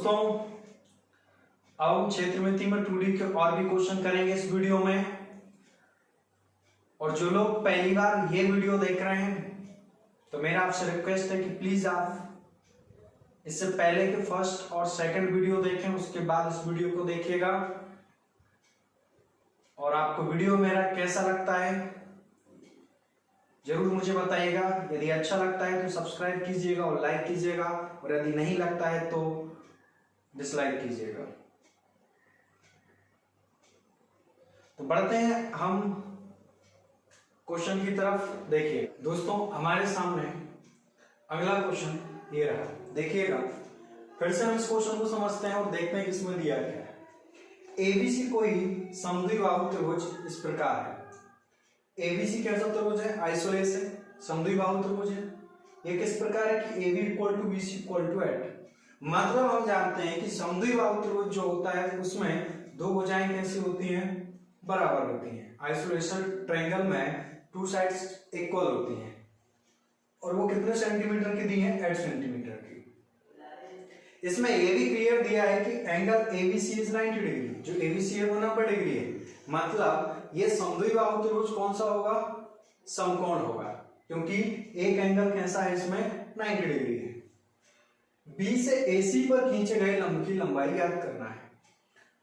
दोस्तों, अब हम क्षेत्रमिति में 2D के और भी क्वेश्चन करेंगे इस वीडियो में। और जो लोग पहली बार ये वीडियो देख रहे हैं तो मेरा आपसे रिक्वेस्ट है कि प्लीज आप इससे पहले के फर्स्ट और सेकंड वीडियो देखें, उसके बाद इस वीडियो को देखिएगा। और आपको वीडियो मेरा कैसा लगता है जरूर मुझे बताइएगा। यदि अच्छा लगता है तो सब्सक्राइब कीजिएगा और लाइक कीजिएगा, और यदि नहीं लगता है तो डिसलाइक कीजिएगा। तो बढ़ते हैं हम क्वेश्चन की तरफ। देखिए दोस्तों, हमारे सामने अगला क्वेश्चन ये रहा, देखिएगा। फिर से हम इस क्वेश्चन को समझते हैं और देखते हैं किसमें दिया गया है। एबीसी कोई समद्विबाहु त्रिभुज इस प्रकार है। एबीसी कैसा त्रिभुज है? आइसोलेस है, समद्विबाहु त्रिभुज है। ये किस प्रकार है कि AB equal to BC equal to 8। मतलब हम जानते हैं कि समद्विबाहु त्रिभुज जो होता है उसमें दो भुजाएं कैसी होती हैं? बराबर होती हैं। आइसोलेशन ट्रायंगल में टू साइड्स इक्वल होती हैं। और वो कितने सेंटीमीटर की दी है? 8 सेंटीमीटर की। इसमें ये भी क्लियर दिया है कि एंगल ABC इज 90 डिग्री। जो ABC है वो 90 डिग्री है। मतलब ये समद्विबाहु त्रिभुज कौन सा होगा? समकोण होगा, क्योंकि एक एंगल कैसा है इसमें? 90 डिग्री है। B से AC पर खींचे गए लंब की लंबाई याद करना है।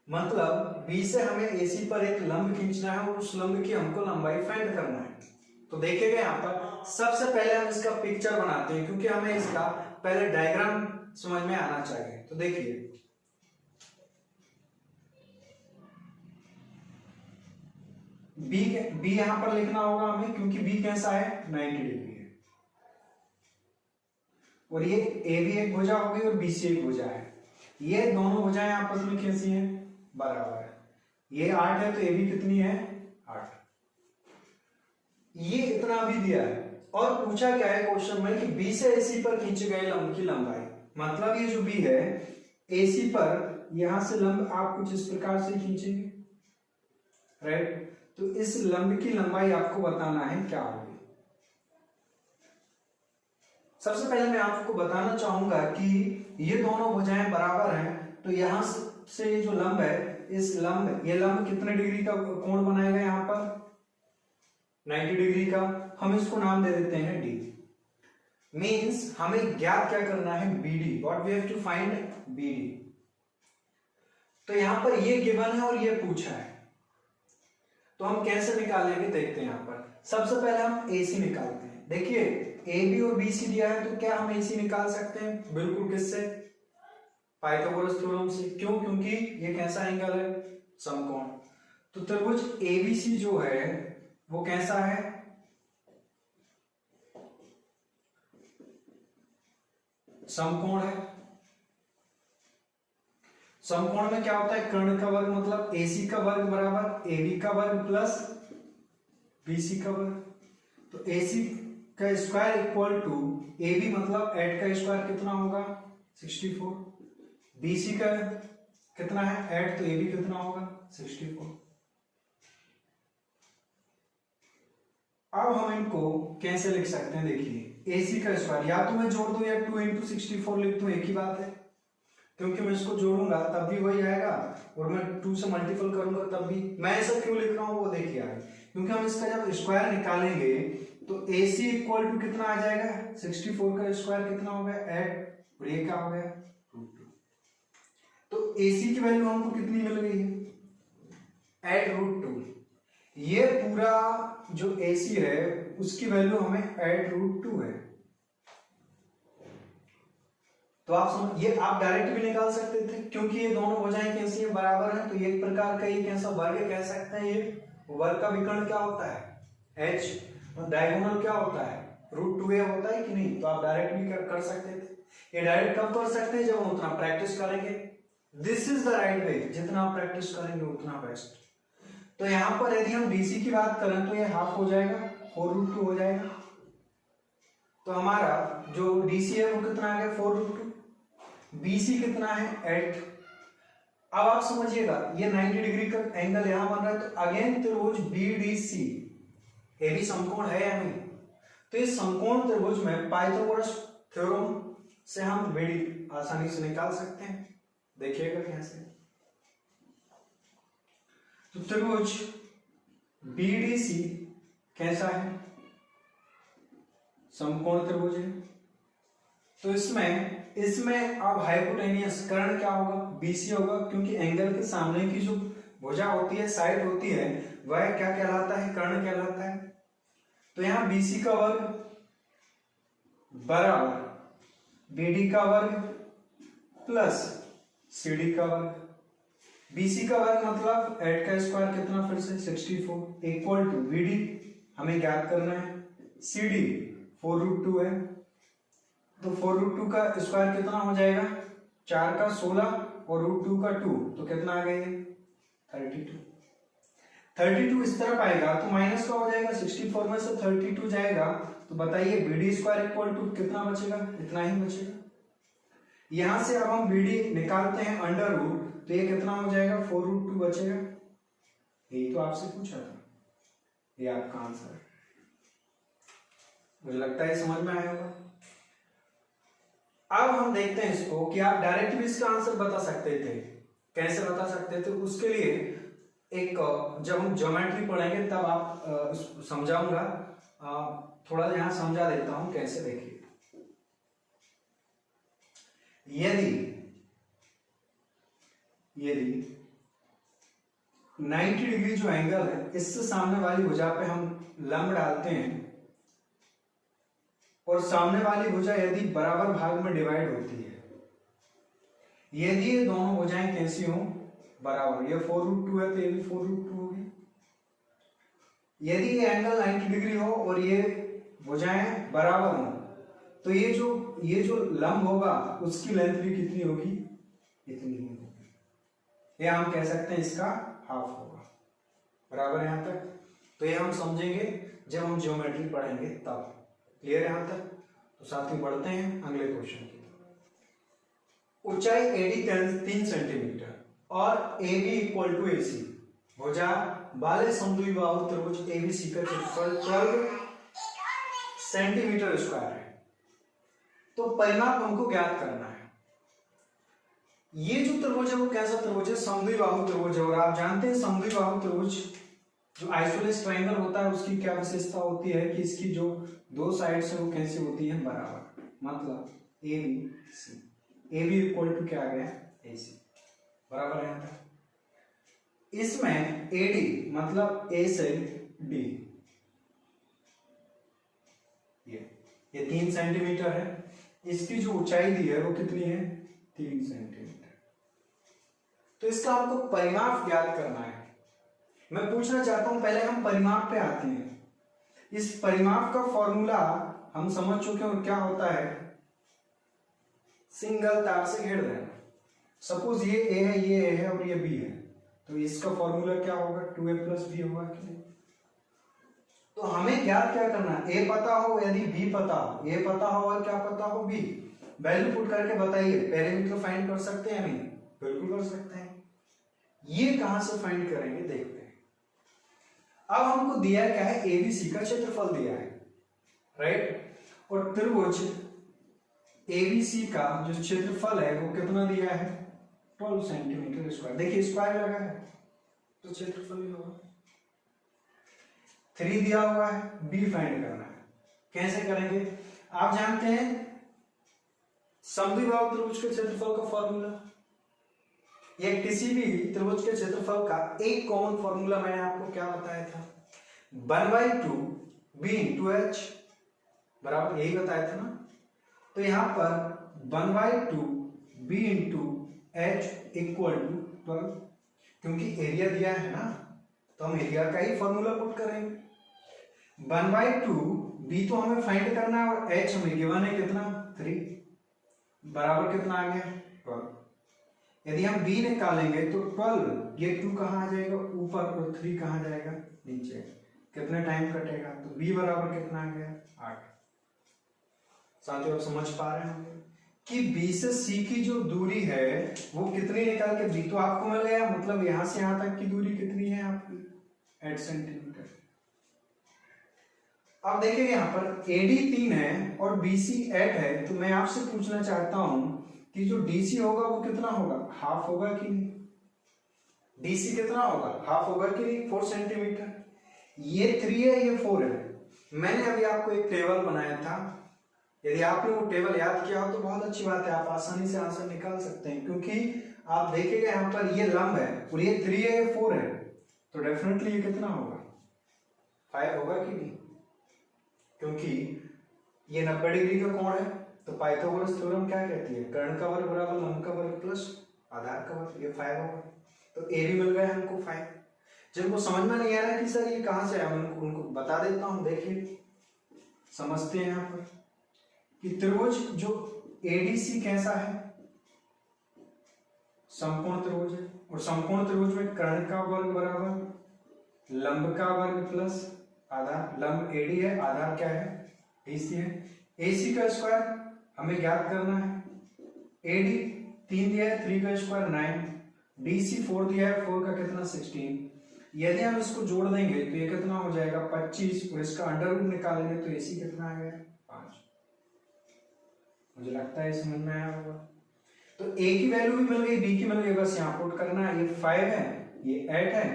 मतलब B से हमें AC पर एक लंब खींचना है और उस लंब की हमको लंबाई फाइंड करना है। तो देखिएगा यहाँ पर सबसे पहले हम इसका पिक्चर बनाते हैं, क्योंकि हमें इसका पहले डायग्राम समझ में आना चाहिए। तो देखिए, B यहां पर लिखना होगा हमें, क्योंकि B कैसा है? 90 डिग्री है। और ये AB एक भुजा होगी और BC एक भुजा है। ये दोनों भुजाएं आपस में कैसी हैं? बराबर है। ये 8 है तो AB कितनी है? 8। ये इतना भी दिया है। और पूछा क्या है क्वेश्चन में कि B से AC पर खींचे गए लंब की लंबाई। मतलब ये जो B है AC पर यहां से लंब आप कुछ इस प्रकार से खींचेंगे, राइट? तो इस लंब की लंबाई आपको बताना है क्या होगी। सबसे पहले मैं आपको बताना चाहूंगा कि ये दोनों भुजाएं बराबर हैं, तो यहां से जो लंब है, ये लंब कितने डिग्री का कोण बनाएगा? यहां पर 90 डिग्री का। हम इसको नाम दे देते हैं D। मीन्स हमें ज्ञात क्या करना है? BD। What we have to find? BD। तो यहां पर ये गिवन है और ये पूछा है, तो हम कैसे निकालेंगे देखते हैं। यहां पर सबसे पहले हम AC निकालते हैं। देखिए AB और BC दिया है, तो क्या हम AC निकाल सकते हैं? बिल्कुल। किससे? पाइथागोरस थ्योरम से। क्यों? क्योंकि ये कैसा एंगल है? समकोण। तो त्रिभुज ABC जो है वो कैसा है? समकोण है। समकोण में क्या होता है? कर्ण का वर्ग मतलब AC का वर्ग बराबर AB का वर्ग प्लस BC का वर्ग। तो AC का स्क्वायर इक्वल टू AB मतलब 8 का स्क्वायर कितना होगा? 64। BC का कितना है? 8, तो AB कितना होगा? 64। अब हम इनको कैसे लिख सकते हैं? देखिए AC का स्क्वायर या तो मैं जोड़ दूं या 2 इंटू 64 लिख दूं, एक ही बात है। क्योंकि मैं इसको जोड़ूंगा तब भी वही आएगा और मैं 2 से मल्टीपल करूंगा तब भी। मैं ऐसा क्यों लिख रहा हूं वो देखिए आगे, क्योंकि हम इसका जब स्क्वायर निकालेंगे तो AC इक्वल टू कितना आ जाएगा? 64 का स्क्वायर कितना हो गया? 8। और ये क्या हो गया? √2। तो AC की वैल्यू हमको कितनी मिल गई है? 8√2। ये पूरा जो AC है उसकी वैल्यू हमें 8√2 है। तो आप समझ, ये आप डायरेक्ट भी निकाल सकते थे, क्योंकि ये दोनों भुजाएं कैसी हैं? बराबर हैं। तो ये एक प्रकार का ये कैसा वर्ग कह सकते हैं। ये वर्ग का विकर्ण क्या होता है? H। और डायगोनल क्या होता है? √2a होता है कि नहीं? तो आप डायरेक्ट भी कर सकते थे। ये डायरेक्ट कब कर सकते हैं? जब हम उतना प्रैक्टिस करेंगे। This is the right way. जितना आप प्रैक्टिस करेंगे उतना बेस्ट। तो यहां पर यदि हम DC की बात करें तो ये हाफ हो जाएगा, 4√2 हो जाएगा। तो हमारा जो DC है वो कितना आ गया? 4√2। BC कितना है? 8। अब आप समझिएगा ये 90 डिग्री का एंगल यहां बन रहा है, तो अगेन त्रिभुज BDC, AB समकोण है या नहीं? तो इस समकोण त्रिभुज में पाइथागोरस थ्योरम से हम BD आसानी से निकाल सकते हैं। देखिएगा कैसे। तो त्रिभुज BDC कैसा है? समकोण त्रिभुज है। तो इसमें अब हाइपोटेनियस कर्ण क्या होगा? BC होगा, क्योंकि एंगल के सामने की जो भुजा होती है, साइड होती है, वह क्या कहलाता है? कर्ण कहलाता है। तो यहां BC का वर्ग बराबर BD का वर्ग प्लस CD का वर्ग। BC का वर्ग मतलब 8 का स्क्वायर कितना? फिर से 64 इक्वल टू BD हमें ज्ञात करना है, CD 4√2 है। तो 4√2 का स्क्वायर कितना हो जाएगा? 4 का 16 और √2 का 2, तो कितना आ गया? 32। 32 इस तरफ आएगा तो माइनस का हो जाएगा, 64 में से 32 जाएगा, तो बताइए BD स्क्वायर इक्वल टू कितना बचेगा? इतना ही बचेगा। यहां से अब हम BD निकालते हैं अंडर रूट, तो ये कितना हो जाएगा? 4√2 बचेगा। यही तो आपसे पूछा था, ये आपका आंसर है। मुझे लगता है समझ में आया होगा। अब हम देखते हैं इसको कि आप डायरेक्ट भी इसका आंसर बता सकते थे। कैसे बता सकते थे? उसके लिए एक जब हम ज्योमेट्री पढ़ेंगे तब आप समझाऊंगा, थोड़ा यहां समझा देता हूं कैसे। देखिए, यदि 90 डिग्री जो एंगल है, इससे सामने वाली भुजा पे हम लंब डालते हैं और सामने वाली भुजा यदि बराबर भाग में डिवाइड होती है, यदि ये दोनों भुजाएं कैसी हों? बराबर। ये 4√2 है तो ये भी 4√2 होगी। यदि ये एंगल 90 डिग्री हो और ये भुजाएं बराबर हो, तो ये जो लंब होगा उसकी लेंथ भी कितनी होगी? इतनी ही होगी। ये हम कह सकते हैं इसका हाफ होगा। बराबर यहां तक? तो ये हम समझेंगे जब हम ज्योमेट्री पढ़ेंगे तब। क्लियर यहां तक? तो साथ ही बढ़ते हैं अगले क्वेश्चन की। ऊंचाई AD 3 सेंटीमीटर और AB इक्वल टू AC, भुजा वाले समद्विबाहु त्रिभुज ABC का क्षेत्रफल 12 सेंटीमीटर स्क्वायर है। तो परिमाप हमको ज्ञात करना है। ये जो त्रिभुज है वो कैसा त्रिभुज है? समद्विबाहु त्रिभुज है। और आप जानते हैं समद्विबाहु त्रिभुज जो आइसोसेलेस ट्रायंगल होता है उसकी क्या विशेषता होती है कि इसकी जो दो साइड्स है वो कैसी होती है? बराबर। मतलब ABC, AB इक्वल टू क्या आ गया? AC। बराबर है। इसमें AD मतलब A से D, ये 3 सेंटीमीटर है। इसकी जो ऊंचाई दी है वो कितनी है? 3 सेंटीमीटर। तो इसका आपको परिमाप ज्ञात करना है। मैं पूछना चाहता हूं, पहले हम परिमाप पे आते हैं। इस परिमाप का फॉर्मूला हम समझ चुके हैं, क्या होता है? सिंगल तार से घेर देना। सपोज ये A है, ये A है और ये B है, तो इसका फॉर्मूला क्या होगा? 2A + B होगा कि नहीं? तो हमें ज्ञात क्या करना है? A पता हो, यदि B पता हो, A पता हो और क्या पता हो? B। वैल्यू पुट करके बताइए, पेरीमीटर फाइंड कर सकते हैं? नहीं, बिल्कुल कर सकते हैं। ये कहां से फाइंड करेंगे देखते हैं। अब हमको दिया क्या है? ABC का क्षेत्रफल दिया है, राइट? और त्रिभुज ABC का जो क्षेत्रफल है वो कितना दिया है? 12 सेंटीमीटर स्क्वायर। देखिए स्क्वायर लगा है तो क्षेत्रफल ही होगा। 3 दिया हुआ है, B फाइंड करना है। कैसे करेंगे? आप जानते हैं समद्विबाहु त्रिभुज के क्षेत्रफल का फॉर्मूला, या किसी भी त्रिभुज के क्षेत्रफल का एक कॉमन फॉर्मूला मैंने आपको क्या बताया था? 1/2 B × H बराबर, यही बताया था ना। तो यहां पर 1/2 B × H इक्वल टू 12, क्योंकि एरिया दिया है ना, तो हम एरिया का ही फॉर्मूला पुट करेंगे। 1/2 B तो हमें फाइंड करना है और H हमें गिवन है कितना? 3, बराबर कितना आ गया? 12। यदि हम B निकालेंगे तो 12, ये 2 कहां आ जाएगा? ऊपर, और 3 कहां जाएगा? नीचे। कितने टाइम कटेगा? तो B बराबर कितना आ गया? 8। साथियों आप समझ पा रहे होंगे कि B से C की जो दूरी है वो कितनी निकाल के B तो आपको मिल गया, मतलब यहां से यहां तक की दूरी कितनी है आपकी? 8 सेंटीमीटर। अब देखिए यहां पर AD 3 है और BC 8 है, तो मैं आपसे पूछना चाहता हूं कि जो डीसी होगा वो कितना होगा, हाफ होगा कि नहीं, डीसी कितना होगा, हाफ होगा कि नहीं, 4 सेंटीमीटर। ये 3 है, ये 4 है। मैंने अभी आपको एक टेबल बनाया था, यदि आपने वो टेबल याद किया हो तो बहुत अच्छी बात है, आप आसानी से आंसर निकाल सकते हैं, क्योंकि आप देखिएगा यहाँ पर ये लंब है और ये 3 है, ये 4 है, तो डेफिनेटली ये कितना होगा, 5 होगा कि नहीं, क्योंकि ये 90 डिग्री का कोण है। तो पाइथागोरस थ्योरम क्या कहती है, कर्ण का वर्ग बराबर लंब का वर्ग प्लस आधार का वर्ग, ये 5 होगा। तो ए भी मिल गया हमको 5। जिनको समझ में नहीं आ रहा कि सर ये कहां से है, उनको बता देता हूं। देखिए समझते हैं यहाँ पर कि त्रिभुज जो एडीसी कैसा है, समकोण त्रिभुज है, और समकोण त्रिभुज में कर्ण का वर्ग बराबर लंब का वर्ग प्लस आधार, लंब एडी है, आधार क्या है, डीसी है। एसी का स्क्वायर हमें ज्ञात करना है, एडी 3 दिया है, 3 का स्क्वायर 9, डीसी 4 दिया है, 4 का कितना 16। यदि हम इसको जोड़ देंगे तो ये कितना हो जाएगा 25, और इसका अंडर रूट निकालेंगे तो एसी कितना आ गया 5। मुझे लगता है समझ में आया होगा। तो ए की वैल्यू भी मिल गई, बी की मिल गई, बस यहाँ पुट करना है। ये 5 है, ये 8 है,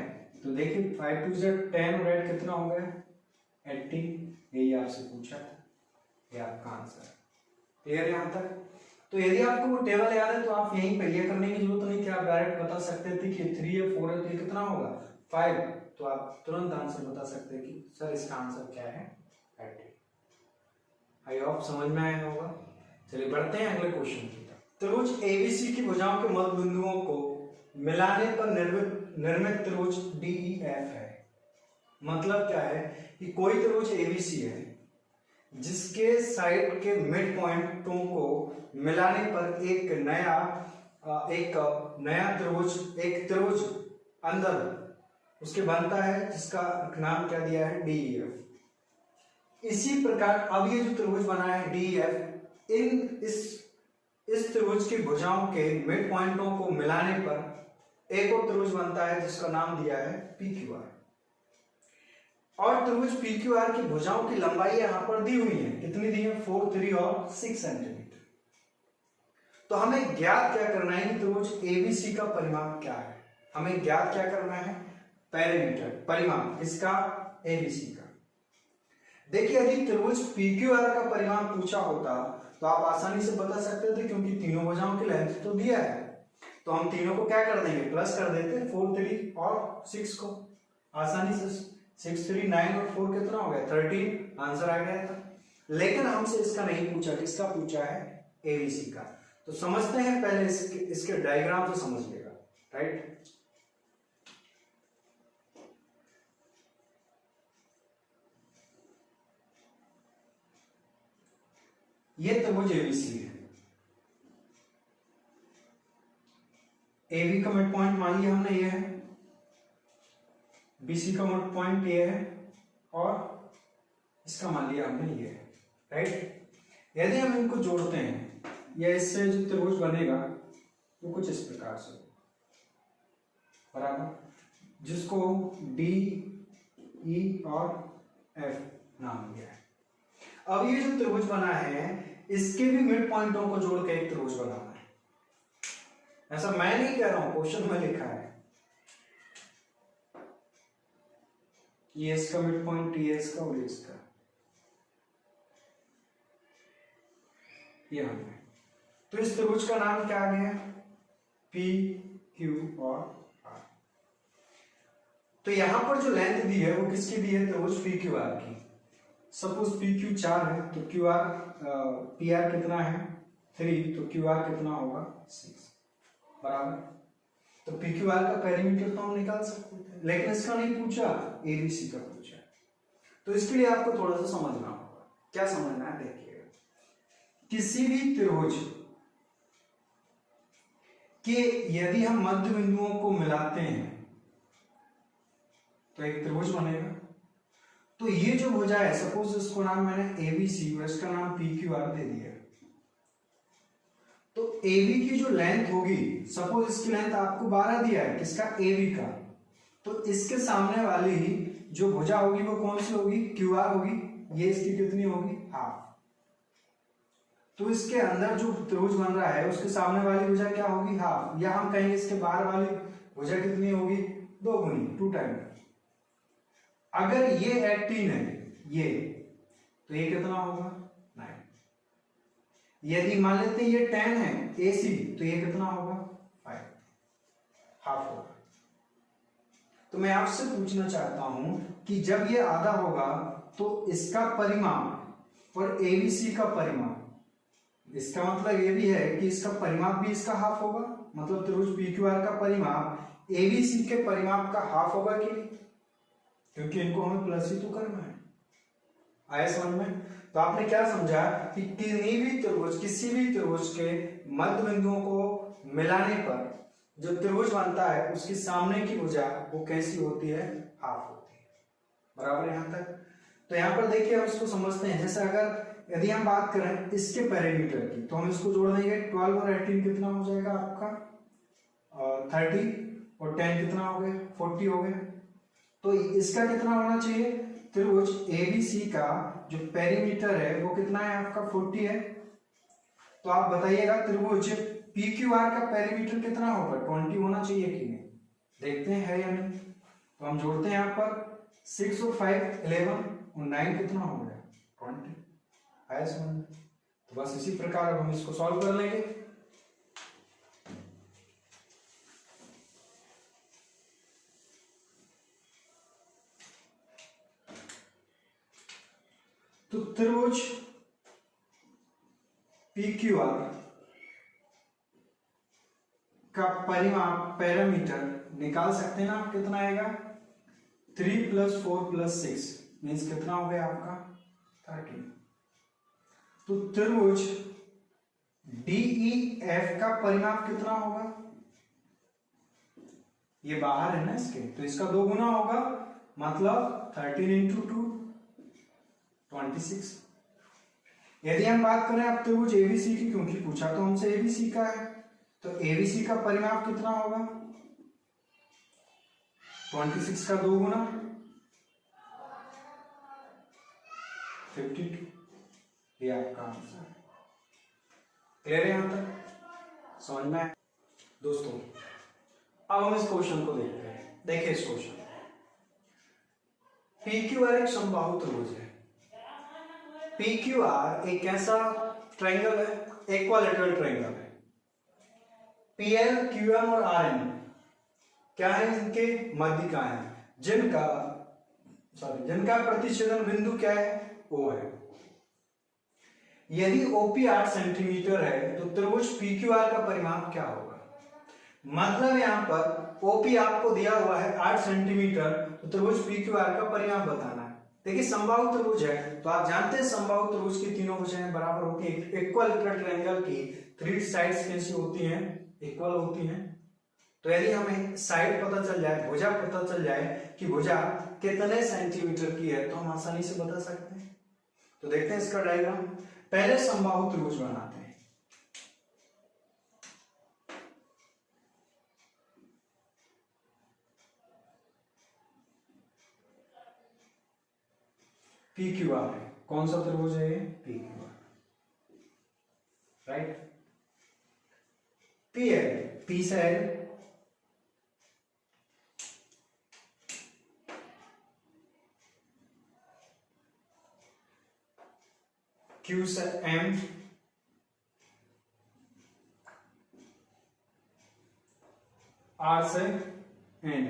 तो देखिए 5 2 से 10 और 8 कितना हो गया 18। यही आपसे पूछा था, ये आपका आंसर। क्लियर यहाँ तक। तो यदि आपको वो टेबल याद है तो आप यहीं पे, ये करने की जरूरत नहीं थी, आप डायरेक्ट बता सकते थे कि 3 है 4 है तो ये कितना होगा 5, तो आप तुरंत आंसर बता सकते कि सर इसका आंसर क्या है 30। आई होप समझ में आया होगा। चलिए बढ़ते हैं अगले क्वेश्चन की तरफ। त्रिभुज एबीसी की भुजाओं के मध्य बिंदुओं को मिलाने पर निर्मित त्रिभुज डीईएफ है। मतलब क्या है कि कोई त्रिभुज एबीसी है जिसके साइड के मिड पॉइंटों को मिलाने पर एक नया त्रिभुज, एक त्रिभुज अंदर उसके बनता है, जिसका नाम क्या दिया है डीईएफ। इसी प्रकार अब ये जो त्रिभुज बना है डीईएफ, इस त्रिभुज की भुजाओं के मिड पॉइंटों को मिलाने पर एक और त्रिभुज बनता है जिसका नाम दिया है पीक्यूआर। और त्रिभुज पीक्यूआर की भुजाओं की लंबाई यहां पर दी हुई है, कितनी दी है 4 3 और 6 सेंटीमीटर। तो हमें ज्ञात क्या करना है कि त्रिभुज एबीसी का परिमाप क्या है। हमें ज्ञात क्या करना है, पैरामीटर, परिमाप किसका, एबीसी का। देखिए यदि त्रिभुज पीक्यूआर का परिमाप पूछा होता तो आप आसानी से बता सकते थे, क्योंकि तीनों भुजाओं की लेंथ तो दिया है, तो हम तीनों को क्या कर देंगे, प्लस कर देते, 4 3 और 6 को आसानी से। 6 3 9 और 4 कितना हो गया 13, आंसर आ गया था। लेकिन हमसे इसका नहीं पूछा, किसका पूछा है, एबीसी का। तो समझते हैं पहले इसके डायग्राम तो समझ लेगा, राइट। ये त्रिभुज एबीसी है, एबी का मिड पॉइंट मान लिया हमने ये है, बीसी का मिड पॉइंट ये है, और इसका मान लिया हमने ये है, राइट। यदि हम इनको जोड़ते हैं या इससे जो त्रिभुज बनेगा वो कुछ इस प्रकार से बराबर, जिसको डी ई और एफ नाम दिया है। अब ये जो त्रिभुज बना है इसके भी मिड पॉइंटों को जोड़ के एक त्रिभुज बनाना है। ऐसा मैं नहीं कह रहा हूं, क्वेश्चन में लिखा है। ये इसका मिड पॉइंट, ये इसका और इसका, ये हमने, तो इस त्रिभुज का नाम क्या आ गया, पी क्यू और आर। तो यहां पर जो लेंथ दी है वो किसकी दी है, त्रिभुज पी क्यू आर की। सपोज पी क्यू 4 है तो क्यू आर पी आर कितना है 3, तो क्यू आर कितना होगा 6 बराबर। तो पी क्यू आर का पेरीमीटर तो हम निकाल सकते थे, लेकिन इसका नहीं पूछा, एबीसी का पूछा। तो इसके लिए आपको थोड़ा सा समझना होगा। क्या समझना है, देखिएगा, किसी भी त्रिभुज के यदि हम मध्य बिंदुओं को मिलाते हैं तो एक त्रिभुज बनेगा। तो ये जो भुजा है, सपोज इसको नाम मैंने एबीसी और इसका नाम पीक्यूआर दे दिया, तो AB की जो लेंथ होगी, सपोज इसकी लेंथ आपको 12 दिया है, किसका, AB का, तो इसके सामने वाली जो भुजा होगी वो कौन सी होगी, QR होगी। ये इसकी कितनी होगी, हाफ। तो इसके अंदर जो त्रिभुज बन रहा है उसके सामने वाली भुजा क्या होगी, हाफ, या हम कहेंगे इसके बाहर वाली भुजा कितनी होगी, 2 गुनी, 2 टाइम। अगर ये 18 है ये, तो ये कितना होगा, 9। यदि मान लेते हैं ये 10 है AC, तो ये कितना होगा, 5, हाफ होगा। तो मैं आपसे पूछना चाहता हूं कि जब ये आधा होगा तो इसका परिमाप और ABC का परिमाप, इसका मतलब ये भी है कि इसका परिमाप भी इसका हाफ होगा, मतलब त्रिभुज PQR का परिमाप ABC के परिमाप का हाफ होगा कि नहीं, क्योंकि इनको हमें प्लस ही तो करना है। आया समझ में? तो आपने क्या समझा कि किसी भी त्रिभुज के मध्य बिंदुओं को मिलाने पर जो त्रिभुज बनता है उसके सामने की भुजा वो कैसी होती है, हाफ होती है। बराबर यहां तक? तो यहां पर देखिए हम इसको समझते हैं। जैसे अगर यदि हम बात करें इसके पैरामीटर की, तो हम इसको जोड़ देंगे, 12 और 18 कितना हो जाएगा आपका, 30, और 10 कितना हो गया, 40 हो गया। तो इसका कितना होना चाहिए, त्रिभुज ABC का जो पेरीमीटर है वो कितना है आपका, 40 है। तो आप बताइएगा त्रिभुज PQR का पेरीमीटर कितना होगा, 20 होना चाहिए कि नहीं, देखते हैं है या नहीं। तो हम जोड़ते हैं यहाँ पर 6 और 5 11 और 9 कितना हो गया, 20। आया समझ में? तो बस इसी प्रकार अब हम इसको सॉल्व कर लेंगे। तो त्रिभुज PQR का परिमाप पैरामीटर निकाल सकते हैं ना आप, कितना आएगा, 3 + 4 + 6 मीन्स कितना हो गया आपका, 13। तो त्रिभुज DEF का परिमाप कितना होगा, ये बाहर है ना इसके, तो इसका 2 गुना होगा, मतलब 13 × 2 26। यदि हम बात करें अब त्रिभुज ABC की, क्योंकि पूछा तो हमसे ABC का है, तो ABC का परिमाप कितना होगा, 26 का 2 गुना 52। ये आपका आंसर है। क्लियर है यहां तक, समझ में? दोस्तों अब हम इस क्वेश्चन को देखते हैं। देखिए इस क्वेश्चन, PQR एक समबाहु त्रिभुज है। PQR एक ऐसा ट्रायंगल है, इक्विलैटरल ट्रायंगल है। PL, QM और RM क्या है, इनके मध्यिकाएं हैं, जिनका प्रतिच्छेदन बिंदु क्या है, O है। यदि OP 8 सेंटीमीटर है तो त्रिभुज PQR का परिमाप क्या होगा, मतलब यहां पर OP आपको दिया हुआ है 8 सेंटीमीटर, तो त्रिभुज PQR का परिमाप बताना है। देखिए समबाहु त्रिभुज है तो आप जानते हैं समबाहु त्रिभुज की तीनों भुजाएं बराबर होती हैं। इक्विलैटरल ट्रायंगल की 3 साइड्स कैसी होती हैं, इक्वल होती हैं। तो यदि हमें साइड पता चल जाए, भुजा पता चल जाए कि भुजा कितने सेंटीमीटर की है, तो हम आसानी से बता सकते हैं। तो देखते हैं इसका डायग्राम। पहले समबाहु त्रिभुज बनाते हैं। PQR है, कौन सा त्रिभुज है ये, PQR, राइट। PL, P से L, Q से M, R से N,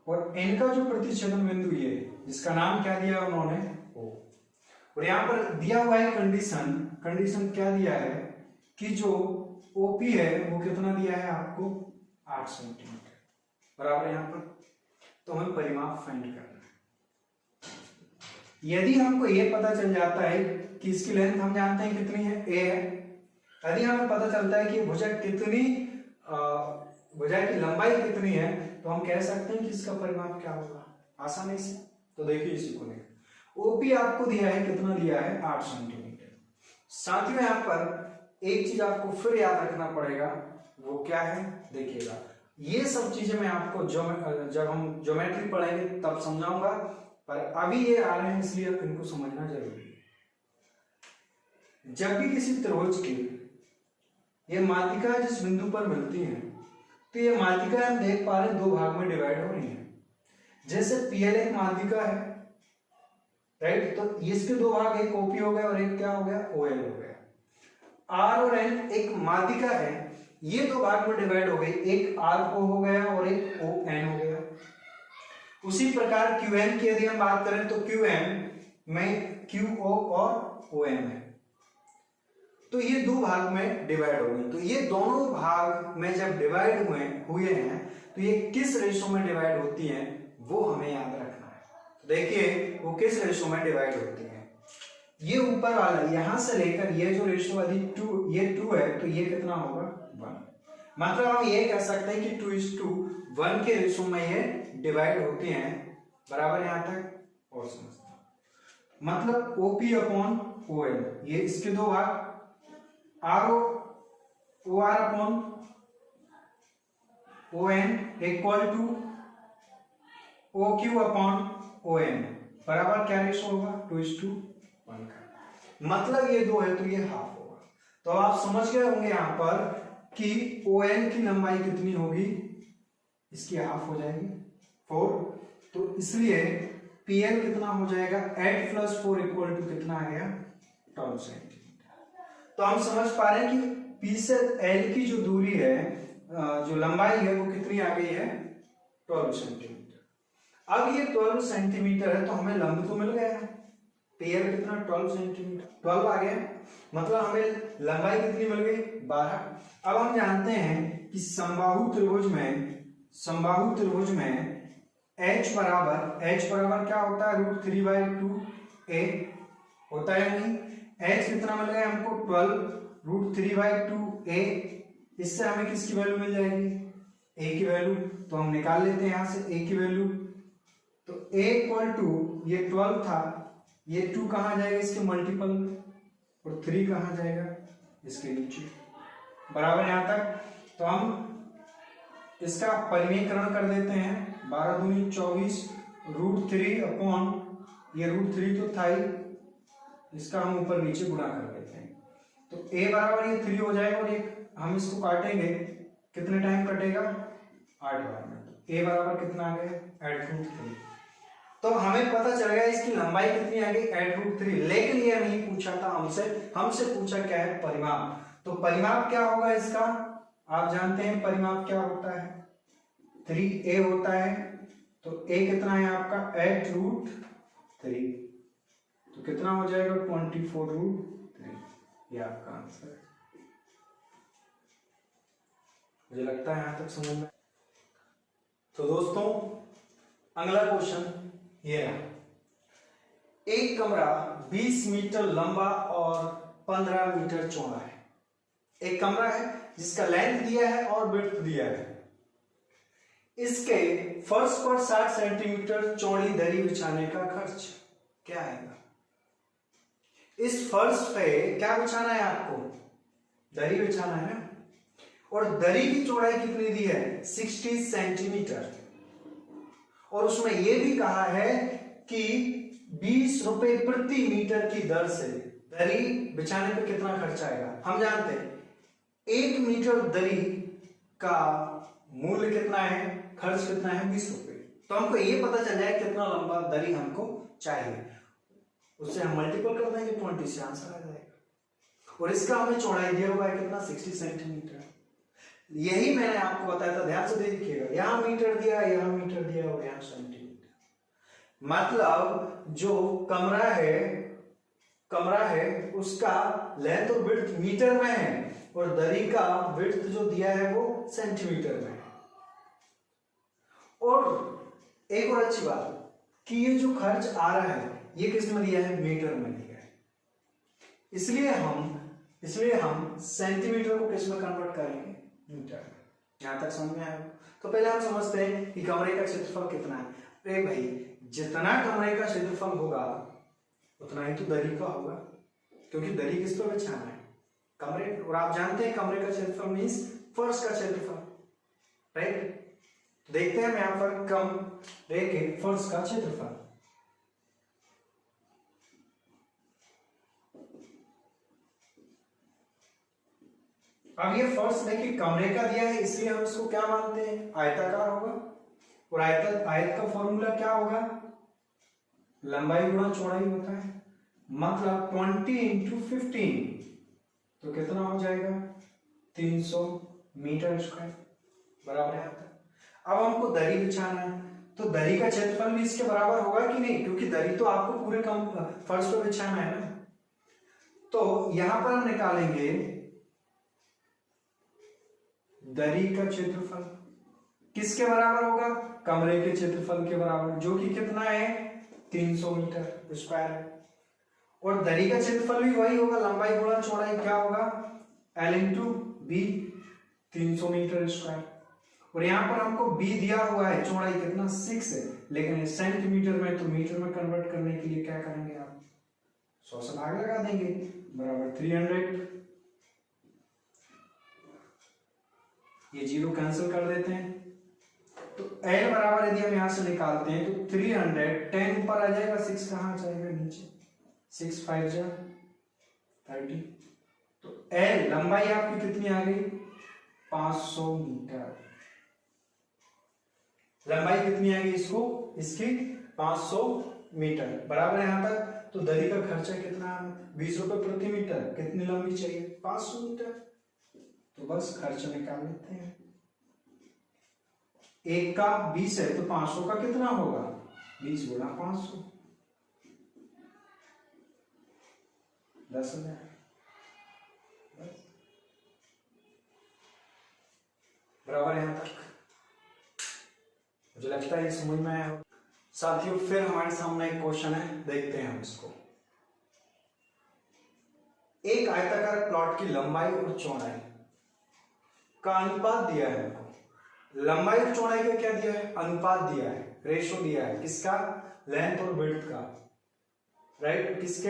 और N का जो प्रतिच्छेदन बिंदु ये, जिसका नाम क्या दिया उन्होंने, O। और यहां पर दिया हुआ है कंडीशन क्या दिया है कि जो OP है वो कितना दिया है आपको, 8 सेंटीमीटर, बराबर। यहां पर तो हमें परिमाप फाइंड करना है। यदि हमको ये पता चल जाता है कि इसकी लेंथ हम जानते हैं कितनी है, A है, यदि हमें पता चलता है कि भुजा की लंबाई कितनी है, तो हम कह सकते हैं कि इसका परिमाप क्या होगा आसानी से। तो देखिए इसी को लेकर OP आपको दिया है, कितना दिया है, 8 सेंटीमीटर। साथ ही में यहाँ पर एक चीज आपको फिर याद रखना पड़ेगा, वो क्या है, देखिएगा। ये सब चीजें मैं आपको जब हम ज्योमेट्री पढ़ेंगे तब समझाऊंगा। पर अभी ये आ रहे हैं इसलिए इनको समझना जरूरी है। जब भी किसी त्रिभुज की ये मात्रिका जिस बिंदु पर मिलती है तो ये मात्रिका हम देख पा रहे हैं दो भाग में डिवाइड हो रही है। जैसे PL एक मात्रिका है, राइट, तो इसके दो भाग, एक OP हो गया और एक क्या हो गया, OL हो गया। R और N एक मात्रिका है, ये दो भाग में डिवाइड हो गई, एक RO हो गया और एक ON हो गया। उसी प्रकार QM की यदि हम बात करें तो QM में QO और OM है, तो ये दो भाग में डिवाइड हो गए। तो ये दोनों भाग में जब डिवाइड हुए हैं तो ये किस रेशो में डिवाइड होती हैं वो हमें याद रखना है। तो देखिए वो किस रेशो में डिवाइड होती हैं। ये ऊपर वाला यहां से लेकर ये जो रेशो वाली 2, ये 2 है, तो ये कितना होगा 1। मतलब हम ये कह सकते हैं कि 2:1 के रेशो में ये डिवाइड होते हैं। बराबर यहां तक और समझते हैं। मतलब OP अपॉन OL, ये इसके दो भाग, OR upon ON equal to OQ upon ON, बराबर क्या रेशो होगा 2:1 का। मतलब ये दो है तो ये हाफ होगा। तो आप समझ गए होंगे यहां पर कि ON की लंबाई कितनी होगी, इसकी हाफ हो जाएगी 4। तो इसलिए PL कितना हो जाएगा 8 + 4 इक्वल टू कितना आ गया 12 सेंटीमीटर। तो हम समझ पा रहे हैं कि P से L की जो दूरी है, जो लंबाई है वो कितनी आ गई है 12 सेंटीमीटर। अब ये 12 सेंटीमीटर है तो हमें लंब तो मिल गया है, PL कितना 12 सेंटीमीटर, 12 आ गया, मतलब हमें लंबाई कितनी मिल गई 12। अब हम जानते हैं कि समबाहु त्रिभुज में H बराबर क्या होता है √3/2a होता है नहीं। H कितना मिल गया हमको 12 √3/2a। इससे हमें किसकी वैल्यू मिल जाएगी a की वैल्यू, तो हम निकाल लेते हैं यहां से a की वैल्यू। तो a इक्वल टू ये 12 था, ये 2 कहां जाएगा इसके मल्टीपल और 3 कहां जाएगा इसके नीचे। बराबर यहां तक। तो हम इसका परिमेयकरण कर देते हैं, 12 दूनी 24 √3 अपॉन ये √3 तो था ही, इसका हम ऊपर नीचे गुणा कर देते हैं। तो a बराबर ये 3 हो जाएगा और ये हम इसको काटेंगे, कितने टाइम कटेगा 8 बार में। तो a बराबर कितना आ गया 8√3। तो हमें पता चल गया इसकी लंबाई कितनी आ गई 8√3। लेकिन ये नहीं पूछा था हमसे पूछा क्या है परिमाप। तो परिमाप क्या होगा इसका, आप जानते हैं परिमाप क्या होता है 3a होता है। तो a कितना है आपका 8√3, तो कितना हो जाएगा 24√3, ये आपका आंसर है। मुझे लगता है यहां तक समझ में। तो दोस्तों अगला क्वेश्चन ये रहा। एक कमरा 20 मीटर लंबा और 15 मीटर चौड़ा है। एक कमरा है जिसका लेंथ दिया है और विड्थ दिया है। इसके फर्श पर 60 सेंटीमीटर चौड़ी दरी बिछाने का खर्च क्या आएगा। इस फर्श पे क्या बिछाना है आपको, दरी बिछाना है ना, और दरी की चौड़ाई कितनी दी है 60 सेंटीमीटर। और उसमें यह भी कहा है कि 20 रुपए प्रति मीटर की दर से दरी बिछाने पे कितना खर्च आएगा। हम जानते हैं 1 मीटर दरी का मूल्य कितना है, खर्च कितना है 20 रुपए। तो हमको ये पता चल जाए कितना लंबा दरी हमको चाहिए, उससे हम मल्टीपल कर देंगे 20 से, आंसर आ जाएगा। और इसका हमें चौड़ाई दिया हुआ है कितना 60 सेंटीमीटर। यही मैंने आपको बताया था, ध्यान से देखिएगा, यहां मीटर दिया, यहां मीटर दिया और यहां सेंटीमीटर। मतलब जो कमरा है उसका लेंथ और विड्थ मीटर में है और दरी का विड्थ जो दिया है वो सेंटीमीटर में है। और एक और अच्छी बात कि ये जो खर्च आ रहा है ये किस में दिया है, मीटर में दिया है। इसलिए हम सेंटीमीटर को किस में कन्वर्ट करेंगे, मीटर में। यहां तक समझ में आया। तो पहले हम समझते हैं कि कमरे का क्षेत्रफल कितना है। अरे भाई जितना कमरे का क्षेत्रफल होगा उतना ही तो दरी का होगा, क्योंकि दरी किस पर बिछाना है, कमरे। और आप जानते हैं कमरे का क्षेत्रफल मीन्स फर्श का क्षेत्रफल, राइट। देखते हैं हम यहां पर कमरे के फर्श का क्षेत्रफल। अब ये फर्श देखिए कमरे का दिया है, इसलिए हम इसको क्या मानते हैं, आयताकार होगा। और आयत का फॉर्मूला क्या होगा, लंबाई गुणा चौड़ाई होता है, मतलब 20 इंटू 15 तो कितना हो जाएगा 300 मीटर स्क्वायर बराबर है। अब हमको दरी बिछाना है, तो दरी का क्षेत्रफल भी इसके बराबर होगा कि नहीं, क्योंकि दरी तो आपको पूरे फर्श पर बिछाना है ना। तो यहां पर हम निकालेंगे दरी का क्षेत्रफल किसके बराबर होगा, कमरे के क्षेत्रफल के बराबर, जो कि कितना है 300 मीटर स्क्वायर है। और दरी का क्षेत्रफल भी वही होगा, लंबाई गुणा चौड़ाई, क्या होगा L into B 300 meter square. और यहां पर हमको b दिया हुआ है, चौड़ाई कितना 6 है, लेकिन सेंटीमीटर में तो मीटर में कन्वर्ट करने के लिए क्या करेंगे आप 100 से भाग लगा देंगे, बराबर 300। ये जीरो कैंसिल कर देते हैं, तो L बराबर यदि हम यहां से निकालते हैं तो 300, 10 ऊपर आ जाएगा, 6 कहां जाएगा नीचे, 6 5 जा 30। तो L लंबाई आपकी कितनी आ गई 500 मीटर, लंबाई कितनी आ गई इसको इसकी 500 मीटर बराबर यहां तक। तो दरी का खर्चा कितना है 20 रुपए प्रति मीटर, कितनी लंबी चाहिए 500 मीटर, तो बस खर्च निकाल लेते हैं। एक का 20 है तो 500 का कितना होगा 20 गुणा 500 10,000 बराबर यहां तक। मुझे लगता है ये समझ में आया। साथियों फिर हमारे सामने एक क्वेश्चन है, देखते हैं हम इसको। एक आयताकार प्लॉट की लंबाई और चौड़ाई का अनुपात दिया है हमको, लंबाई और चौड़ाई का क्या दिया है अनुपात दिया है, रेशो दिया है, किसका लेंथ और विड्थ का, राइट, किसके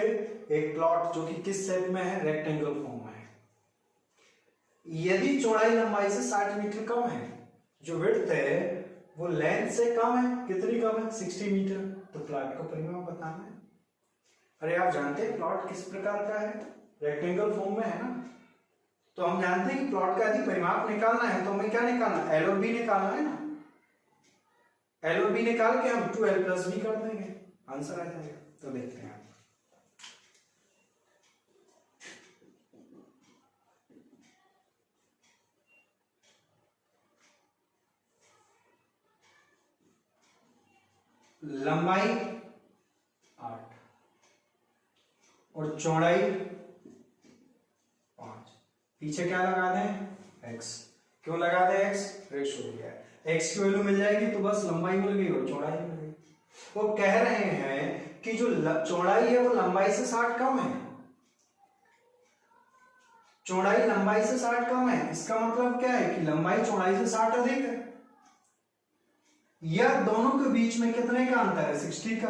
एक प्लॉट जो कि किस शेप में है रेक्टेंगल फॉर्म में है। यदि चौड़ाई लंबाई से 60 मीटर कम है, जो विड्थ है वो लेंथ से कम है, कितनी कम है 60 मीटर, तो प्लॉट का परिमाप बताना है। अरे आप जानते हैं प्लॉट किस प्रकार का है, रेक्टेंगल फॉर्म में है ना, तो हम जानते हैं कि प्लॉट का यदि परिमाप निकालना है तो हमें क्या निकालना है L और B निकालना है ना, L और B निकाल के हम 2L प्लस B कर देंगे, आंसर आ जाएगा। तो देखते हैं लंबाई 8 और चौड़ाई 5, पीछे क्या लगा दें x, क्यों लगा दें x, रेशो दिया है, x की वैल्यू मिल जाएगी तो बस लंबाई मिल गई और चौड़ाई मिल गई। वो कह रहे हैं कि जो चौड़ाई है वो लंबाई से 60 कम है, चौड़ाई लंबाई से 60 कम है, इसका मतलब क्या है कि लंबाई चौड़ाई से 60 अधिक है, या दोनों के बीच में कितने का अंतर है 60 का।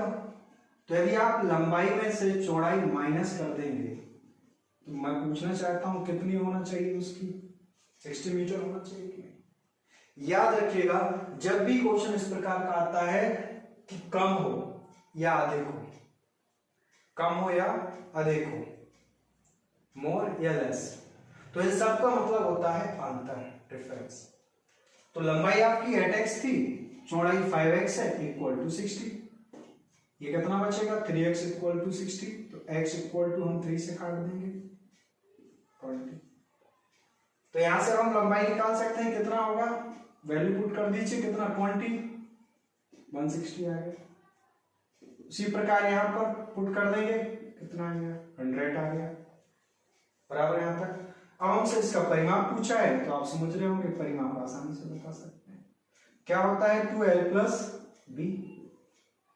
तो यदि आप लंबाई में से चौड़ाई माइनस कर देंगे तो मैं पूछना चाहता हूं कितनी होना चाहिए उसकी 60 मीटर होना चाहिए कि नहीं। याद रखिएगा जब भी क्वेश्चन इस प्रकार का आता है कि कम हो या अधिक हो, कम हो या अधिक हो, मोर या लेस, तो इन सब का मतलब होता है अंतर, डिफरेंस। तो लंबाई आपकी 8x थी, चौड़ाई 5x है इक्वल टू 60, ये कितना बचेगा 3x इक्वल टू 60, तो x इक्वल टू हम 3 से काट देंगे 20। तो यहां से हम लंबाई निकाल सकते हैं, कितना होगा वैल्यू पुट कर दीजिए, कितना 20 160 आ गया। उसी प्रकार यहां पर पुट कर देंगे, कितना आ गया 100 आ गया, बराबर यहां तक। अब हमसे इसका परिमाप पूछा है तो आप समझ रहे होंगे परिमाप आसानी से बता सकते हैं, क्या होता है 2L प्लस B,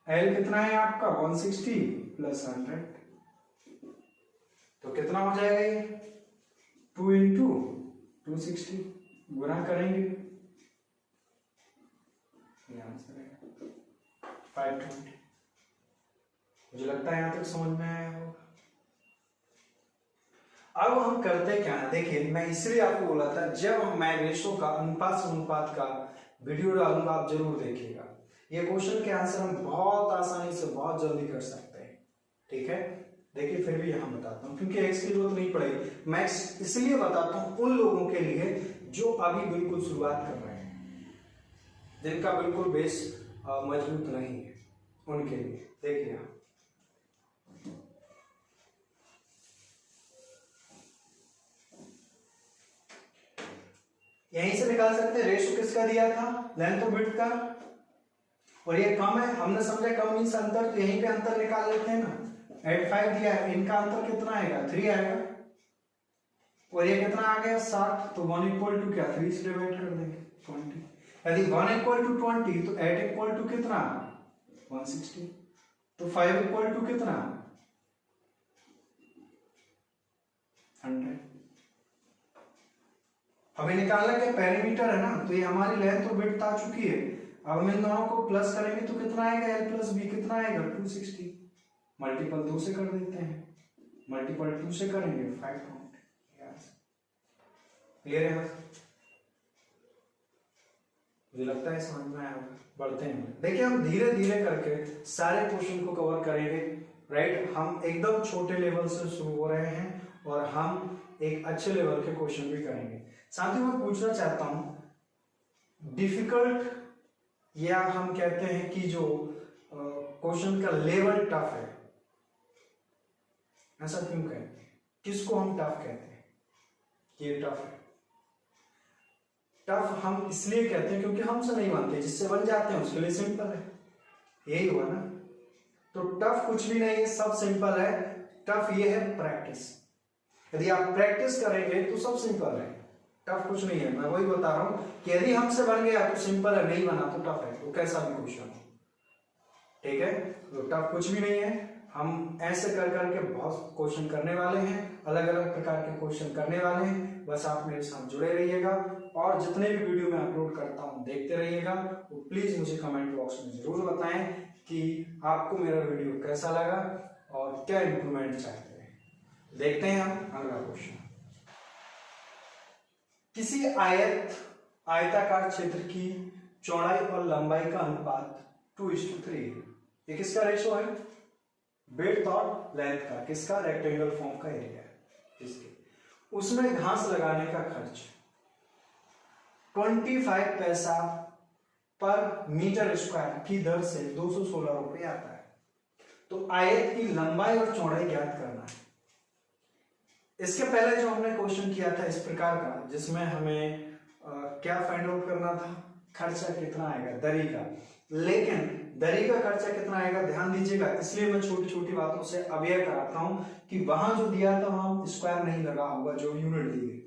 L कितना है आपका 160 प्लस 100, तो कितना हो जाएगा ये 2 इंटू 260 गुना करेंगे, ये आंसर है 520। मुझे लगता है यहां तक समझ में आया होगा। अब हम करते क्या है, देखिए मैं इसलिए आपको बोला था जब मैं रेशो का अनुपात से अनुपात का वीडियो डालूंगा आप जरूर देखिएगा, ये क्वेश्चन के आंसर हम बहुत आसानी से बहुत जल्दी कर सकते हैं, ठीक है। देखिए फिर भी यहां बताता हूं क्योंकि एक्स की जरूरत नहीं पड़ेगी, मैं इसलिए बताता हूं उन लोगों के लिए जो अभी बिल्कुल शुरुआत कर रहे हैं, जिनका बिल्कुल बेस मजबूत नहीं है, उनके लिए। देखिए यहीं से निकाल सकते हैं, रेशो किसका दिया था, लेंथ और विड्थ का, और ये कम है, हमने समझा कम मीन्स अंतर, तो यहीं पे अंतर निकाल लेते हैं ना। 8.5 दिया है, इनका अंतर कितना आएगा, 3 आएगा, और ये कितना आ गया 60, तो 1 इक्वल टू क्या 3 से डिवाइड कर देंगे 20। यदि 1 इक्वल टू 20 तो 8 इक्वल टू कितना 160, तो 5 इक्वल टू कितना 100। हमें निकालना क्या, पेरीमीटर है ना, तो ये हमारी लेंथ और विड्थ आ चुकी है। अब हम इन दोनों को प्लस करेंगे तो कितना आएगा, l प्लस बी कितना आएगा 260, मल्टीपल 2 से कर देते हैं, मल्टीपल 2 से करेंगे 520। क्लियर है, मुझे लगता है समझ में आया। बढ़ते हैं, देखिए हम धीरे धीरे करके सारे क्वेश्चन को कवर करेंगे, राइट। हम एकदम छोटे लेवल से शुरू हो रहे हैं और हम एक अच्छे लेवल के क्वेश्चन भी करेंगे। साथियों मैं पूछना चाहता हूं, डिफिकल्ट या हम कहते हैं कि जो क्वेश्चन का लेवल टफ है, ऐसा क्यों कहते हैं, किसको हम टफ कहते हैं, ये टफ है। टफ हम इसलिए कहते हैं क्योंकि हमसे नहीं बनते, जिससे बन जाते हैं उसके लिए सिंपल है, यही हुआ ना। तो टफ कुछ भी नहीं है, सब सिंपल है। टफ ये है प्रैक्टिस, यदि आप प्रैक्टिस करेंगे तो सब सिंपल है, टफ कुछ नहीं है। मैं वही बता रहा हूं कि यदि हमसे बन गया तो सिंपल है, नहीं बना तो टफ है, तो कैसा भी क्वेश्चन हो, ठीक है। तो टफ कुछ भी नहीं है, हम ऐसे कर करके बहुत क्वेश्चन करने वाले हैं, अलग अलग प्रकार के क्वेश्चन करने वाले हैं। बस आप मेरे साथ जुड़े रहिएगा और जितने भी वीडियो मैं अपलोड करता हूं देखते रहिएगा। तो प्लीज मुझे कमेंट बॉक्स में जरूर बताएं कि आपको मेरा वीडियो कैसा लगा और क्या इंप्रूवमेंट चाहते हैं। देखते हैं हम अगला क्वेश्चन। किसी आयताकार क्षेत्र की चौड़ाई और लंबाई का अनुपात 2:3 है। ये किसका रेशो है, विड्थ और लेंथ का, किसका, रेक्टेंगल फॉर्म का एरिया है इसके। उसमें घास लगाने का खर्च 25 पैसा पर मीटर स्क्वायर की दर से 216 रुपये आता है। तो आयत की लंबाई और चौड़ाई ज्ञात करना है। इसके पहले जो हमने क्वेश्चन किया था इस प्रकार का, जिसमें हमें क्या फाइंड आउट करना था, खर्चा कितना आएगा दरी का, लेकिन दरी का खर्चा कितना आएगा ध्यान दीजिएगा, इसलिए मैं छोटी छोटी बातों से अवेयर कराता हूं कि वहां जो दिया था वहां स्क्वायर नहीं लगा होगा, जो यूनिट दी है,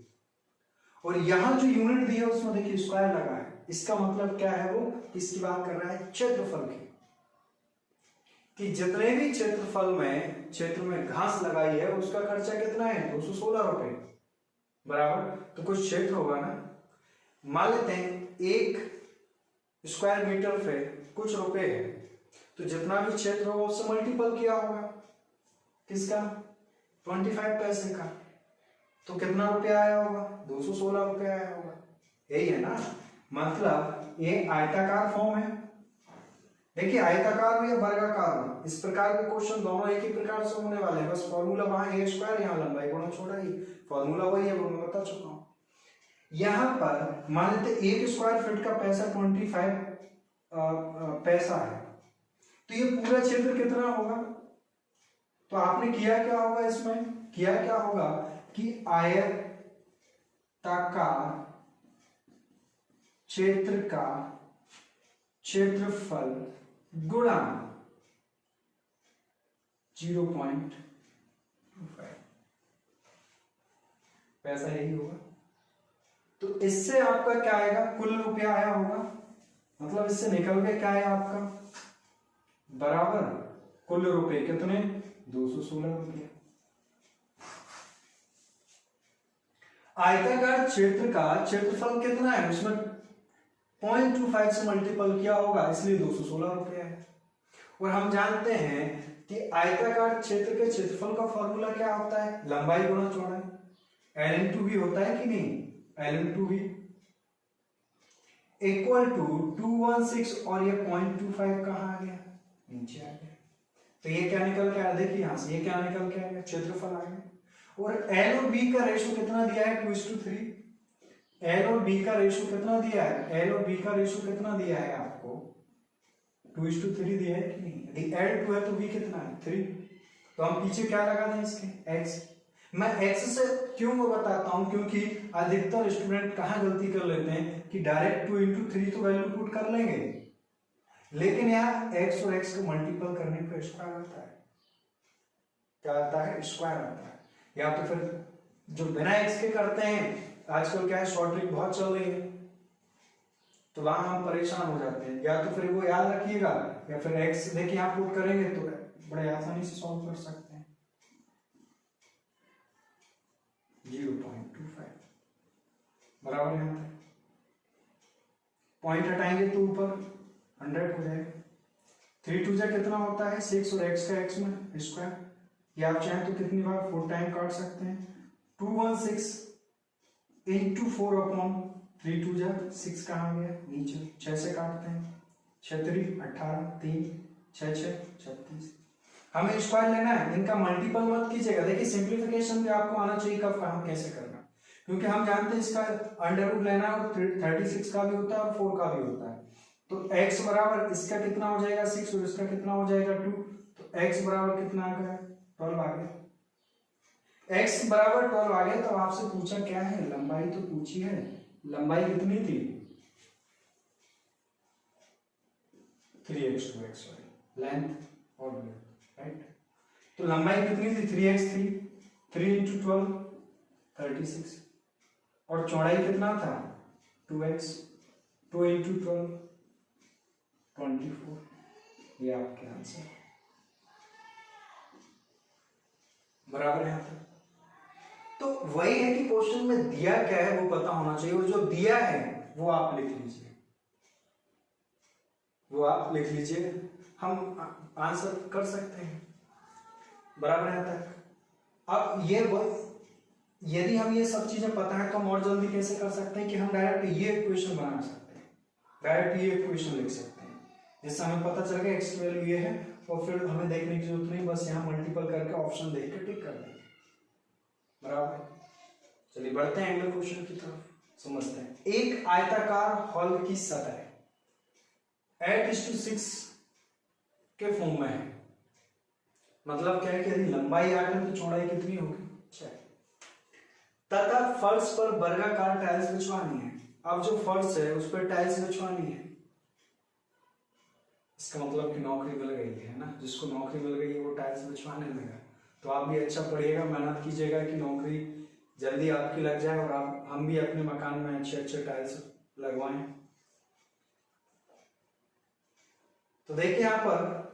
और यहां जो यूनिट दी है उसमें देखिए स्क्वायर लगा है। इसका मतलब क्या है, वो किसकी बात कर रहा है, क्षेत्रफल की, कि जितने भी क्षेत्र में घास लगाई है उसका खर्चा कितना है 216 रुपए बराबर। तो कुछ क्षेत्र होगा ना, मान लेते हैं 1 स्क्वायर मीटर पे कुछ रुपए है, तो जितना भी क्षेत्र होगा उससे मल्टीपल किया होगा, किसका 25 पैसे का, तो कितना रुपया आया होगा 216 रुपया आया होगा। यही है ना, मतलब ये आयताकार फॉर्म है। देखिए आयताकार हो या वर्गाकार हो, इस प्रकार के क्वेश्चन दोनों एक ही प्रकार से होने वाले हैं, बस फॉर्मूला वहां a स्क्वायर, यहाँ लंबाई गुणा चौड़ाई, फॉर्मूला वही है, वो मैं बता चुका हूं। यहां पर मान लेते 1 स्क्वायर फीट का पैसा 25 पैसा है, तो ये पूरा क्षेत्र कितना होगा, तो आपने किया क्या होगा, इसमें किया क्या होगा कि आयताकार क्षेत्र का क्षेत्रफल गुणा 0.25 पैसा यही होगा। तो इससे आपका क्या आएगा, कुल रुपया आया होगा, मतलब इससे निकल के क्या आया आपका बराबर कुल रुपए कितने 216 रुपये। आयताकार क्षेत्र का क्षेत्रफल कितना है, उसमें 0.25 से मल्टीपल किया होगा, इसलिए 216 रुपये है। और हम जानते हैं कि आयताकार क्षेत्र के क्षेत्रफल का फॉर्मूला क्या होता है, लंबाई गुणा चौड़ाई, L/V होता है कि नहीं, L/V इक्वल टू 216, और ये 0.25 कहां आ गया, नीचे आ गया। तो ये क्या निकल के आया, देखिए यहां से ये क्या निकल के आया, क्षेत्रफल आ गया। और एल और बी का रेशो कितना दिया है, 2:3। एल और बी का रेशो कितना दिया है, एल और बी का रेशो कितना दिया है आपको, 2:3 दिया है कि नहीं। यदि एल 2 है तो बी कितना है, 3। तो हम पीछे क्या लगा दें इसके, एक्स। मैं एक्स से क्यों वो बताता हूं, क्योंकि अधिकतर स्टूडेंट कहां गलती कर लेते हैं कि डायरेक्ट 2:3 तो वैल्यू पुट कर लेंगे, लेकिन यहाँ एक्स और एक्स को मल्टीपल करने पर स्क्वायर आता है, क्या आता है, स्क्वायर आता है। या तो फिर जो बिना एक्स के करते हैं, आजकल क्या है शॉर्ट ट्रिक बहुत चल रही है, तो वहां हम परेशान हो जाते हैं। या तो फिर वो याद रखिएगा, या फिर एक्स देखिए आप पुट करेंगे तो बड़े आसानी से सॉल्व कर सकते हैं। 0.25 बराबर, यहाँ तक पॉइंट हटाएंगे तो ऊपर 100 हो जाएगा। 3 2 जा कितना होता है, 6, और एक्स का एक्स में स्क्वायर। या आप चाहें तो कितनी बार 4 टाइम काट सकते हैं, 216 इंटू 4/3 2 जा 6 कहाँ गया, नीचे 6 से काटते हैं, 6 3 18 3 6 6 36। हमें स्क्वायर लेना है, इनका मल्टीपल मत कीजिएगा। देखिए सिंप्लीफिकेशन भी आपको आना चाहिए कब काम कैसे करना, क्योंकि हम जानते हैं इसका अंडर रूट लेना है, और 36 का भी होता है और 4 का भी होता है। तो x बराबर इसका कितना हो जाएगा 6, और इसका कितना हो जाएगा 2, तो x बराबर कितना आ गया, 12 आ गया। x बराबर 12 आ गया। तो आपसे पूछा क्या है, लंबाई तो पूछी है, लंबाई कितनी थी, 3x 2x, लेंथ और विड्थ, राइट। तो लंबाई कितनी थी, 3x 3 इंटू 12 36, और चौड़ाई कितना था 2x 2 इंटू 12 24। ये आपके आंसर बराबर है। तो वही है कि क्वेश्चन में दिया क्या है वो पता होना चाहिए, और जो दिया है वो आप लिख लीजिए, वो आप लिख लीजिए, हम आंसर कर सकते हैं, बराबर है तक। अब ये यदि हम ये सब चीजें पता है तो हम और जल्दी कैसे कर सकते हैं कि हम डायरेक्ट ये इक्वेशन बना सकते हैं, डायरेक्ट ये इक्वेशन लिख सकते हैं, जिससे हमें पता चल गया x की वैल्यू ये है, और फिर हमें देखने की जरूरत नहीं, बस यहाँ मल्टीपल करके ऑप्शन देख के टिक कर देंगे, बराबर। चलिए बढ़ते हैं अगले क्वेश्चन की तरफ, समझते हैं। एक आयताकार हॉल की सतह 8:6 के फॉर्म में है, मतलब क्या है कि यदि लंबाई 8 है तो चौड़ाई कितनी होगी 6, तथा फर्श पर वर्गाकार टाइल्स बिछवानी है। अब जो फर्श है उस पर टाइल्स बिछवानी है, इसका मतलब कि नौकरी मिल गई है ना, जिसको नौकरी मिल गई है वो टाइल्स बिछवाने लगा। तो आप भी अच्छा पढ़िएगा, मेहनत कीजिएगा कि नौकरी जल्दी आपकी लग जाए, और हम भी अपने मकान में अच्छे अच्छे टाइल्स लगवाएं। तो देखिए यहाँ पर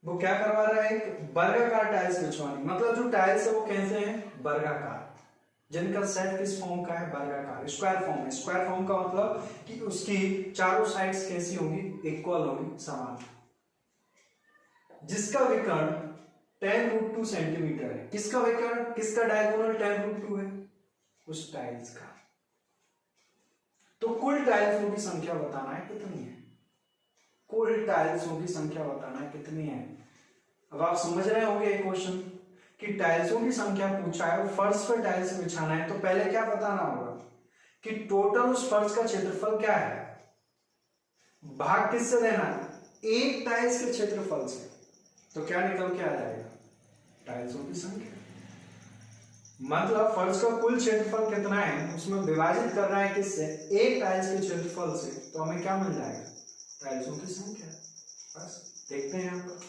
वो क्या करवा रहा है, एक वर्गाकार टाइल्स बिछवानी, मतलब जो टाइल्स है वो कैसे हैं, वर्गाकार, जिनका सेट किस फॉर्म का है, वर्गाकार, स्क्वायर फॉर्म है। स्क्वायर फॉर्म का मतलब कि उसकी चारों साइड्स कैसी होंगी, इक्वल होंगी, समान, जिसका विकर्ण 10√2 सेंटीमीटर है। किसका विकर्ण, किसका डायगोनल 10√2 है, उस टाइल्स का। तो कुल टाइल्सों की संख्या बताना है कितनी है, कुल टाइल्सों की संख्या बताना है कितनी है। अब आप समझ रहे होंगे एक क्वेश्चन कि टाइल्सों की संख्या पूछा है और फर्श पर टाइल्स बिछाना है, तो पहले क्या बताना होगा कि टोटल उस फर्श का क्षेत्रफल क्या है, भाग किससे देना है, एक टाइल्स के क्षेत्रफल से। तो क्या निकल के आ जाएगा, टाइल्सों की संख्या, मतलब फर्श का कुल क्षेत्रफल कितना है उसमें विभाजित करना है किससे, एक टाइल्स के क्षेत्रफल से, तो हमें क्या मिल जाएगा, टाइल्सों की संख्या। बस देखते हैं यहां पर,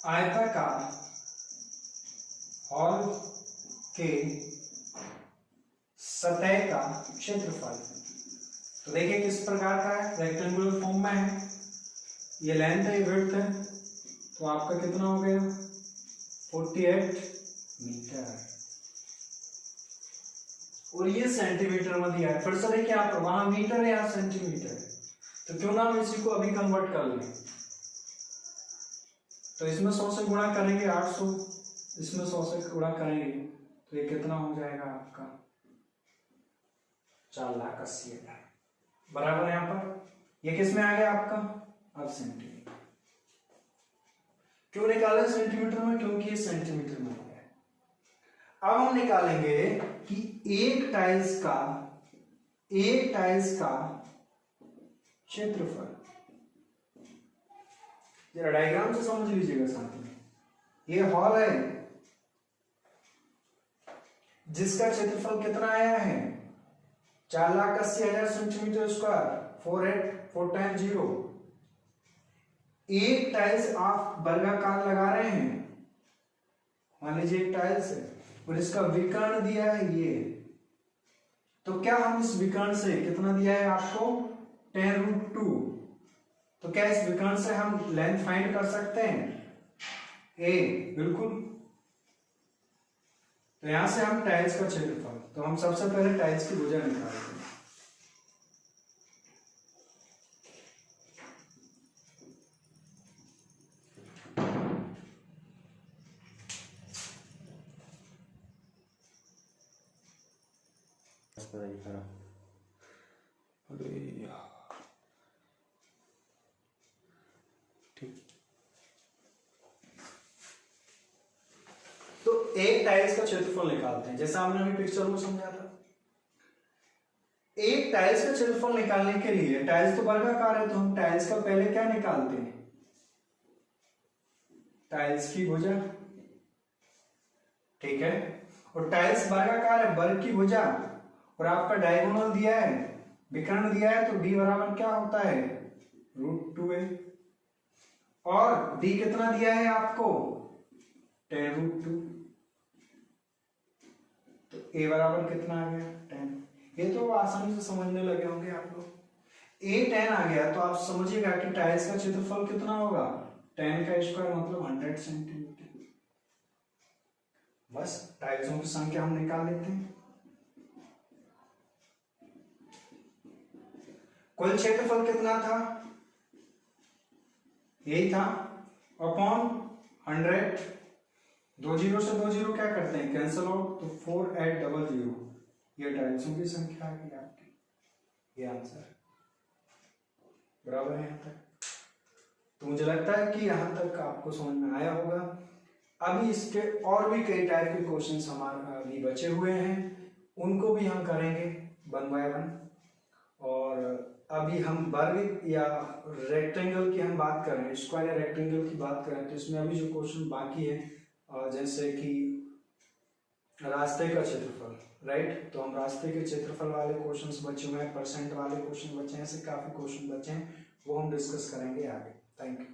आयताकार हॉल के सतह का क्षेत्रफल। तो देखिए किस प्रकार का है, रेक्टेंगुलर फॉर्म में है, ये लेंथ है, ये विड्थ है, तो आपका कितना हो गया 48 मीटर, और ये सेंटीमीटर में दिया है। फिर से देखिए आप, वहां मीटर है यहाँ सेंटीमीटर है, तो क्यों ना हम इसी को अभी कन्वर्ट कर लें, तो इसमें 100 से गुणा करेंगे 800, इसमें 100 से गुणा करेंगे तो ये कितना हो जाएगा आपका 4,80,000 बराबर। यहां पर ये किस में आ गया आपका, अब सेंटीमीटर। क्यों निकाले सेंटीमीटर में, क्योंकि ये सेंटीमीटर में है। अब हम निकालेंगे कि एक टाइल्स का क्षेत्रफल, जरा डायग्राम से समझ लीजिएगा साथ में। ये हॉल है जिसका क्षेत्रफल कितना आया है 4,80,000 सेंटीमीटर स्क्वायर, 4 टाइम 0। एक टाइल्स आप वर्गाकार लगा रहे हैं, मान लीजिए एक टाइल्स है और इसका विकर्ण दिया है ये, तो क्या हम इस विकर्ण से कितना दिया है आपको 10√2, तो क्या इस विकर्ण से हम लेंथ फाइंड कर सकते हैं ए, बिल्कुल। तो यहां से हम टाइल्स का क्षेत्रफल, तो हम सबसे पहले टाइल्स की भुजा निकालते हैं। अरे यार, ठीक। तो एक टाइल्स का क्षेत्रफल निकालते हैं, जैसा हमने अभी पिक्चर में समझा था। एक टाइल्स का क्षेत्रफल निकालने के लिए, टाइल्स तो वर्गाकार है, तो हम टाइल्स का पहले क्या निकालते हैं, टाइल्स की भुजा, ठीक है। और टाइल्स वर्गाकार है, वर्ग की भुजा, और आपका डायगोनल दिया है, विकर्ण दिया है, तो d बराबर क्या होता है √2a, और d कितना दिया है आपको 10√2, तो a बराबर कितना आ गया 10। ये तो आसानी से समझने लगे होंगे आप लोग। a 10 आ गया तो आप समझिएगा कि टाइल्स का क्षेत्रफल कितना होगा 10 का स्क्वायर मतलब 100 सेंटीमीटर। बस टाइल्सों की संख्या हम निकाल लेते हैं। कुल क्षेत्रफल कितना था, यही था, अपॉन 100, 2 जीरो से 2 जीरो क्या करते हैं कैंसिल आउट, तो 4,800, ये टाइल्सों की संख्या आ गई आपकी, ये आंसर बराबर है यहां तक। तो मुझे लगता है कि यहां तक आपको समझ में आया होगा। अभी इसके और भी कई टाइप के क्वेश्चंस हमारे अभी बचे हुए हैं, उनको भी हम करेंगे 1 बाय 1। और अभी हम वर्ग या रेक्टेंगल की हम बात करें, स्क्वायर या रेक्टेंगल की बात करें, तो इसमें अभी जो क्वेश्चन बाकी है जैसे कि रास्ते का क्षेत्रफल, राइट, तो हम रास्ते के क्षेत्रफल वाले क्वेश्चंस बचे हुए हैं, परसेंट वाले क्वेश्चन बचे हैं, ऐसे काफी क्वेश्चन बचे हैं, वो हम डिस्कस करेंगे आगे। Thank you.